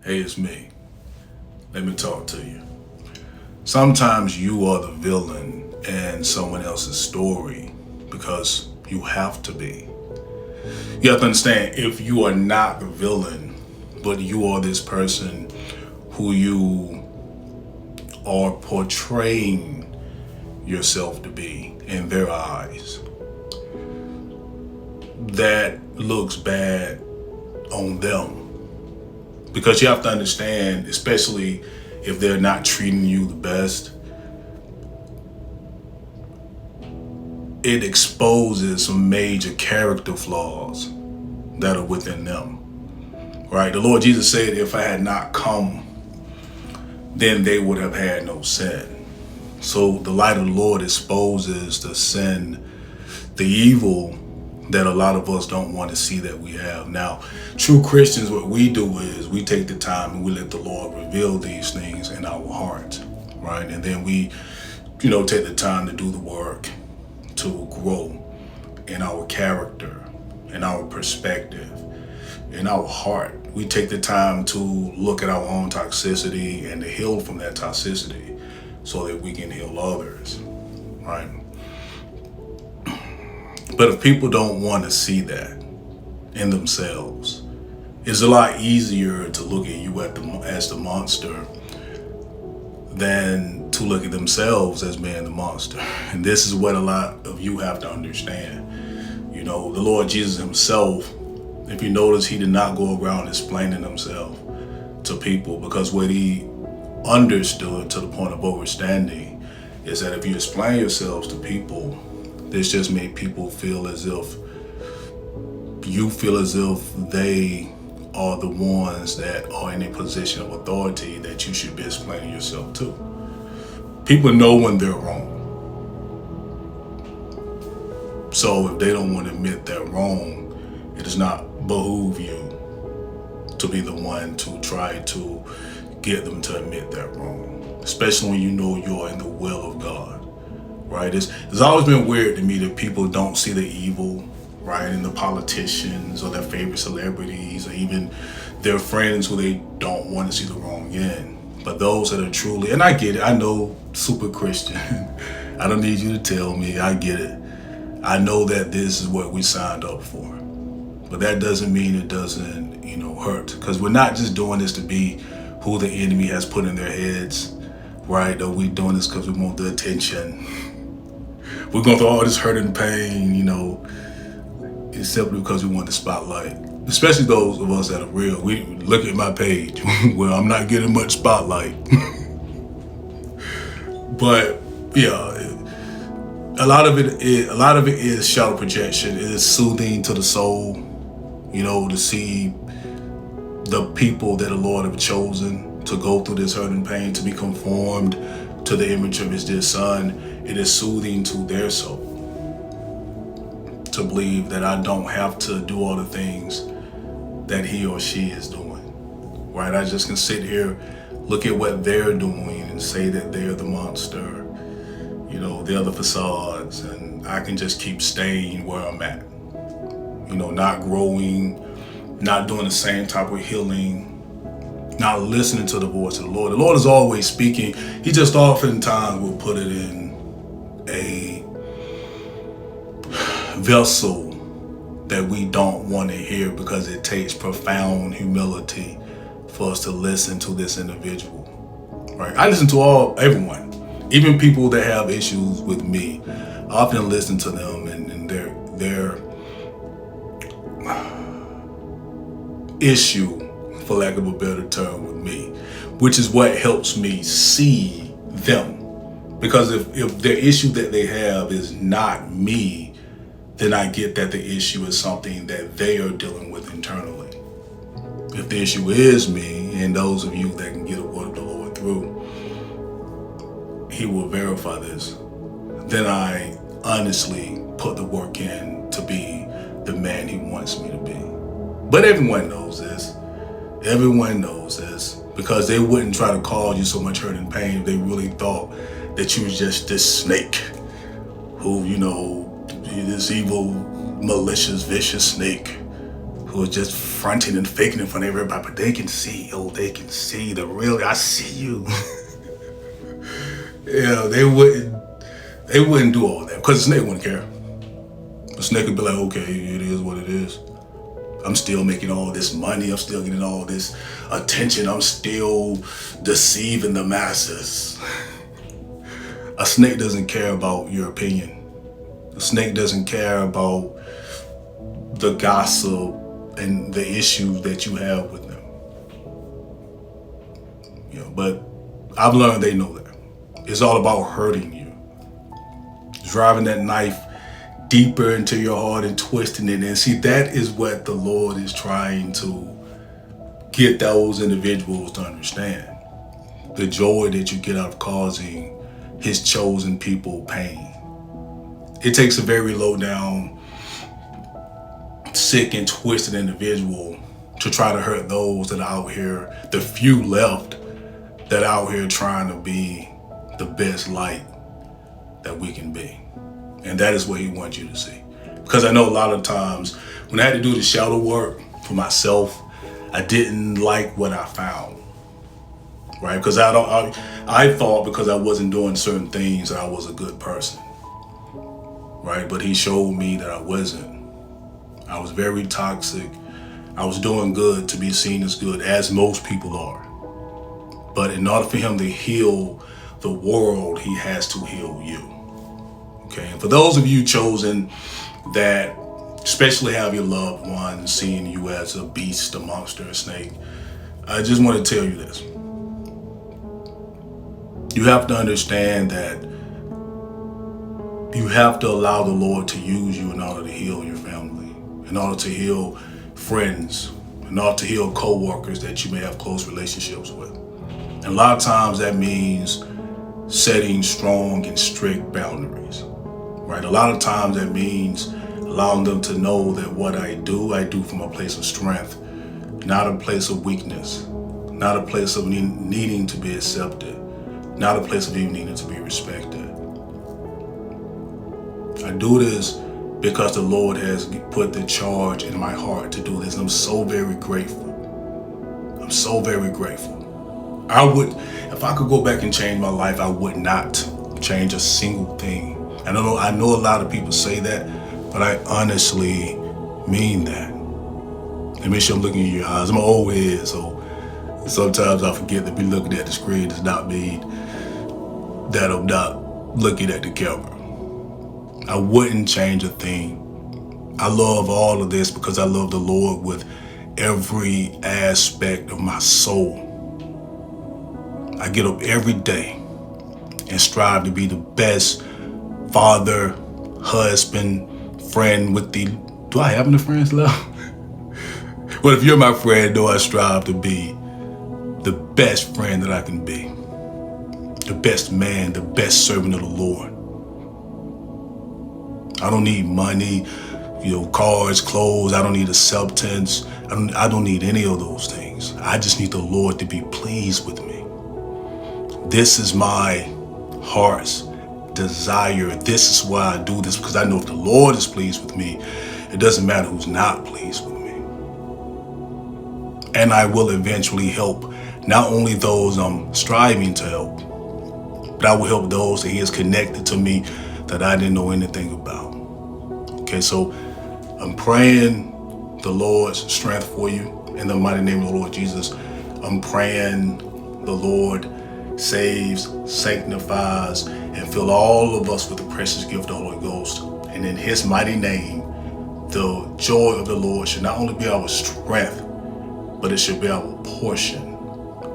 Hey, it's me. Let me talk to you. Sometimes you are the villain in someone else's story because you have to be. You have to understand if you are not the villain, but you are this person who you are portraying yourself to be in their eyes, that looks bad on them. Because you have to understand, especially if they're not treating you the best, it exposes some major character flaws that are within them. Right? The Lord Jesus said, if I had not come, then they would have had no sin. So the light of the Lord exposes the sin, the evil that a lot of us don't want to see that we have. Now, true Christians, what we do is we take the time and we let the Lord reveal these things in our hearts, right? And then we, take the time to do the work to grow in our character, in our perspective, in our heart. We take the time to look at our own toxicity and to heal from that toxicity so that we can heal others, right? But if people don't want to see that in themselves, it's a lot easier to look at you as the monster than to look at themselves as being the monster. And this is what a lot of you have to understand. The Lord Jesus himself, if you notice, he did not go around explaining himself to people, because what he understood to the point of understanding is that if you explain yourselves to people, this just made people feel as if they are the ones that are in a position of authority that you should be explaining yourself to. People know when they're wrong. So if they don't want to admit they're wrong, it does not behoove you to be the one to try to get them to admit they're wrong, especially when you know you're in the will of God. Right? It's always been weird to me that people don't see the evil, right, in the politicians or their favorite celebrities or even their friends who they don't want to see the wrong in. But those that are truly, and I get it, I know, super Christian. I don't need you to tell me, I get it. I know that this is what we signed up for. But that doesn't mean it doesn't, hurt. Because we're not just doing this to be who the enemy has put in their heads, right? Or we doing this because we want the attention. We're going through all this hurt and pain, it's simply because we want the spotlight. Especially those of us that are real. We look at my page where I'm not getting much spotlight. But yeah, a lot of it is shadow projection. It is soothing to the soul, to see the people that the Lord have chosen to go through this hurt and pain, to be conformed to the image of his dear son. It is soothing to their soul to believe that I don't have to do all the things that he or she is doing, right? I just can sit here, look at what they're doing and say that they're the monster, they're the facades, and I can just keep staying where I'm at, not growing, not doing the same type of healing, not listening to the voice of the Lord. The Lord is always speaking. He just oftentimes will put it in a vessel that we don't want to hear, because it takes profound humility for us to listen to this individual, right? I listen to everyone, even people that have issues with me. I often listen to them and their issue, for lack of a better term, with me, which is what helps me see them. Because if the issue that they have is not me, then I get that the issue is something that they are dealing with internally. If the issue is me, and those of you that can get a word of the Lord through, he will verify this, then I honestly put the work in to be the man he wants me to be. But everyone knows this. Everyone knows this, because they wouldn't try to cause you so much hurt and pain if they really thought that you was just this snake who, this evil, malicious, vicious snake who are just fronting and faking in front of everybody, but they can see, they can see the real, I see you. Yeah, they wouldn't do all that because the snake wouldn't care. The snake would be like, okay, it is what it is. I'm still making all this money. I'm still getting all this attention. I'm still deceiving the masses. A snake doesn't care about your opinion. A snake doesn't care about the gossip and the issues that you have with them. But I've learned they know that. It's all about hurting you. Driving that knife deeper into your heart and twisting it. And see, that is what the Lord is trying to get those individuals to understand. The joy that you get out of causing his chosen people pain. It takes a very low down, sick and twisted individual to try to hurt those that are out here, the few left that are out here trying to be the best light that we can be. And that is what he wants you to see. Because I know a lot of times when I had to do the shadow work for myself, I didn't like what I found. Right? Because I thought because I wasn't doing certain things that I was a good person. Right? But he showed me that I wasn't. I was very toxic. I was doing good to be seen as good, as most people are. But in order for him to heal the world, he has to heal you. Okay, and for those of you chosen that especially have your loved ones seeing you as a beast, a monster, a snake, I just want to tell you this. You have to understand that you have to allow the Lord to use you in order to heal your family, in order to heal friends, in order to heal co-workers that you may have close relationships with. And a lot of times that means setting strong and strict boundaries. Right? A lot of times that means allowing them to know that what I do from a place of strength, not a place of weakness, not a place of needing to be accepted, not a place of even needing to be respected. I do this because the Lord has put the charge in my heart to do this. I'm so very grateful. I'm so very grateful. If I could go back and change my life, I would not change a single thing. I know a lot of people say that, but I honestly mean that. And make sure I'm looking in your eyes. I'm an old head, so sometimes I forget to be looking at the screen. Does not mean that I'm not looking at the camera. I wouldn't change a thing. I love all of this because I love the Lord with every aspect of my soul. I get up every day and strive to be the best father, husband, friend do I have any friends left? Well, if you're my friend, I strive to be the best friend that I can be. The best man, the best servant of the Lord. I don't need money, cars, clothes. I don't need acceptance. I don't need any of those things. I just need the Lord to be pleased with me. This is my heart's desire. This is why I do this, because I know if the Lord is pleased with me, it doesn't matter who's not pleased with me. And I will eventually help not only those I'm striving to help, but I will help those that he has connected to me that I didn't know anything about. Okay, so I'm praying the Lord's strength for you in the mighty name of the Lord Jesus. I'm praying the Lord saves, sanctifies, and fill all of us with the precious gift of the Holy Ghost. And in his mighty name, the joy of the Lord should not only be our strength, but it should be our portion.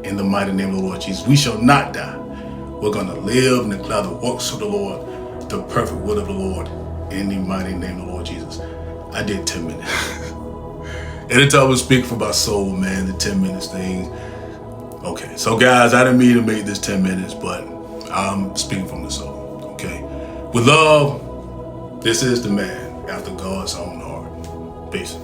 In the mighty name of the Lord Jesus, we shall not die. We're going to live and declare the works of the Lord, the perfect will of the Lord, in the mighty name of the Lord Jesus. I did 10 minutes. Anytime I speak for my soul, man, the 10 minutes thing. Okay, so guys, I didn't mean to make this 10 minutes, but I'm speaking from the soul, okay? With love, this is the man after God's own heart. Peace.